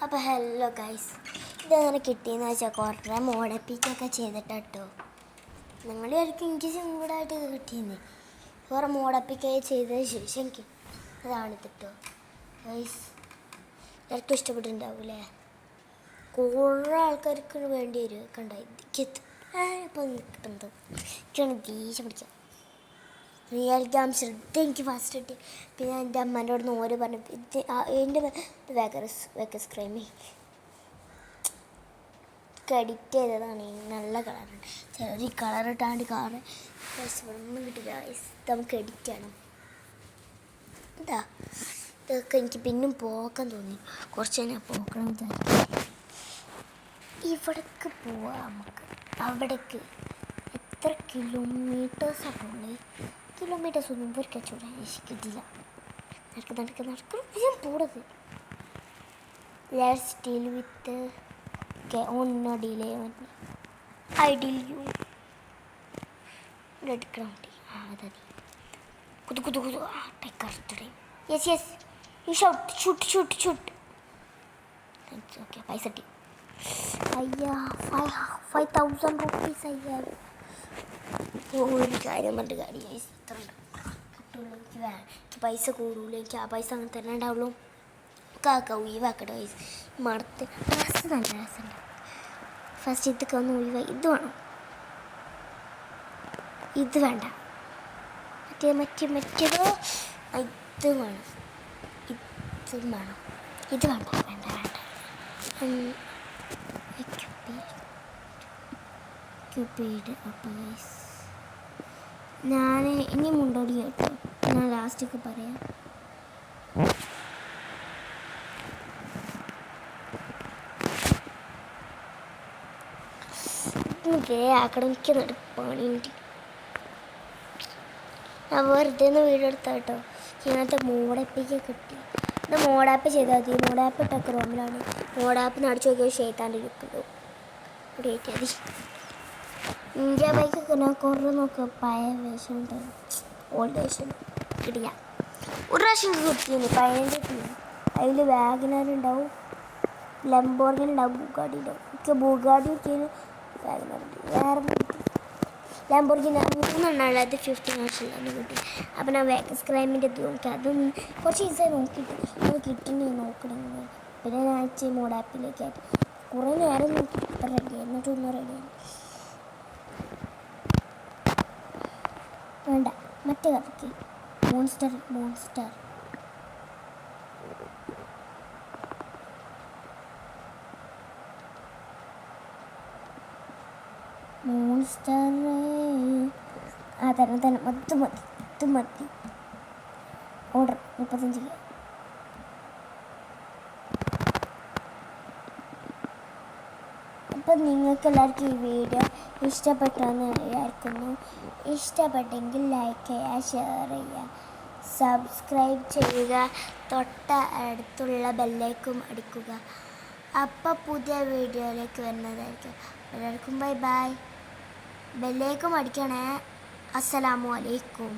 അപ്പോൾ hello guys, ഇതങ്ങനെ കിട്ടിയെന്ന് വെച്ചാൽ കുറേ മോഡപ്പിക്കൊക്കെ ചെയ്തിട്ടോ. നിങ്ങൾ ആയിരിക്കും എനിക്ക് സിമ്പിളായിട്ട് ഇത് കിട്ടിയെന്ന്. കുറേ മോഡപ്പിക്കൊക്കെ ചെയ്തതിന് ശേഷം എനിക്ക് ഇതാണ് കേട്ടോ ഗൈസ്. എല്ലാവർക്കും ഇഷ്ടപ്പെട്ടിട്ടുണ്ടാവൂലേ? കുറേ ആൾക്കാർക്ക് വേണ്ടി വരും കണ്ടായി ഇപ്പം കിട്ടുന്നത്. എനിക്കാണ് ദേഷ്യം പിടിക്കാം. റിയാലിറ്റി ശ്രദ്ധ എനിക്ക് ഫസ്റ്റ് കിട്ടി. പിന്നെ എൻ്റെ അമ്മേൻ്റെ അവിടെ നിന്ന് ഓരോ പറഞ്ഞു എൻ്റെ വേക്കസ് ക്രൈമി എഡിറ്റ് ചെയ്തതാണ്. നല്ല കളറുണ്ട്. ചെറിയ കളർ ഇട്ടാണ്ട് കാറ് ഒന്നും കിട്ടില്ല. നമുക്ക് എഡിറ്റ് ചെയ്യണം. എന്താ ഇതൊക്കെ എനിക്ക് പിന്നും പോക്കാൻ തോന്നി. കുറച്ച് കഴിഞ്ഞാൽ പോക്കണം വിചാരിക്കും. ഇവിടേക്ക് പോവാം നമുക്ക്. അവിടേക്ക് എത്ര കിലോമീറ്റേഴ്സാണ്? കിലോമീറ്റേഴ്സ് ഒന്നും ഒരു കച്ചവടം കിട്ടില്ല. നടക്കും ഞാൻ പോടത്. ലെറ്റ്സ് ഡീൽ വിത്ത് ഒന്ന് ഡിലേ ഐ ഡീൽ യു എടുക്കണം. അതെ കുതു take yes you shoot okay. പൈസ കിട്ടി. അയ്യാ 5,000 rupees. അയ്യാ ഒരു കാര്യം പറഞ്ഞിട്ട് കാര്യം ഇത്ര കിട്ടുള്ളൂ. എനിക്ക് പൈസ കൂടൂല. എനിക്ക് ആ പൈസ അങ്ങനെ തന്നെ ഉണ്ടാവുള്ളൂ. ഒഴിവാക്കട്ടെ പൈസ മടുത്ത്. ഡ്രസ്സ് നല്ല രസമുണ്ട്. ഫസ്റ്റ് ഇതൊക്കെ ഒന്ന് ഒഴിവായി. ഇത് വേണം, ഇത് വേണ്ട. മറ്റേതോ ഇത് വേണം, ഇത് വേണ്ട. ക്യൂപ്പീഡ്. അപ്പോൾ ഞാൻ ഇനി മുണ്ടോടി കേട്ടോ. ഞാൻ ലാസ്റ്റൊക്കെ പറയാം. ആക്കടമിക്ക് പണിയുണ്ട്. ഞാൻ വെറുതെ ഒന്ന് വീഡിയോ എടുത്ത കേട്ടോ. ഇങ്ങനത്തെ മോഡാപ്പിക്ക് കിട്ടി. ഇത് മോഡാപ്പ് ചെയ്താൽ മതി. മോഡാപ്പ് ഇട്ട ക്രോമിലാണ്. മോഡാപ്പ് നടിച്ചു നോക്കിയാൽ ഷെയ്ത്താൻ്റെ ലുക്കുള്ളൂ. ഇവിടെ കയറ്റിയാൽ മതി. ഇന്ത്യ ബൈക്കൊക്കെ ഞാൻ കുറേ നോക്കുക. പഴയ വേഷം ഉണ്ടാവും, ഓൾഡ് വേഷം കിട്ടില്ല. ഒരു പ്രാവശ്യം കിട്ടിയിരുന്നു 15. അതിൽ വാഗനർ ഉണ്ടാവും, ലംബോർഗിനി ഉണ്ടാവും, ബുഗാഡി ഉണ്ടാവും. എനിക്ക് ബുഗാഡി കിട്ടിയത് വാഗനറുണ്ട്. വേറെ ലംബോർഗിനി 3 അത് 15 വർഷമില്ലാന്ന് കിട്ടി. അപ്പം ഞാൻ വേക്കസ് ക്രൈമിൻ്റെ ഇത് നോക്കി. അതൊന്നും കുറച്ച് ഈസായി നോക്കിയിട്ട് അത് കിട്ടുന്നു നോക്കണമെങ്കിൽ. പിന്നെ ഞാൻ അയച്ച മോഡാപ്പിലേക്കായിട്ട് കുറേ നേരം നോക്കി. ഇപ്പം റെഡി എന്നിട്ടൊന്നും റെഡിയായി. വേണ്ട, മറ്റേ കറക്കി മോൺസ്റ്റർ ആ തന്നെ മതി. ഓർഡർ 35. അപ്പം നിങ്ങൾക്ക് എല്ലാവർക്കും ഈ വീഡിയോ ഇഷ്ടപ്പെട്ടെന്ന് വിചാരിക്കുന്നു. ഇഷ്ടപ്പെട്ടെങ്കിൽ ലൈക്ക് ചെയ്യുക, ഷെയർ ചെയ്യുക, സബ്സ്ക്രൈബ് ചെയ്യുക, തൊട്ട അടുത്തുള്ള ബെല്ലേക്കും അടിക്കുക. അപ്പോൾ പുതിയ വീഡിയോയിലേക്ക് വരുന്നതായിരിക്കും. എല്ലാവർക്കും ബൈ. ബെല്ലേക്കും അടിക്കണേ. അസ്സലാമു അലൈക്കും.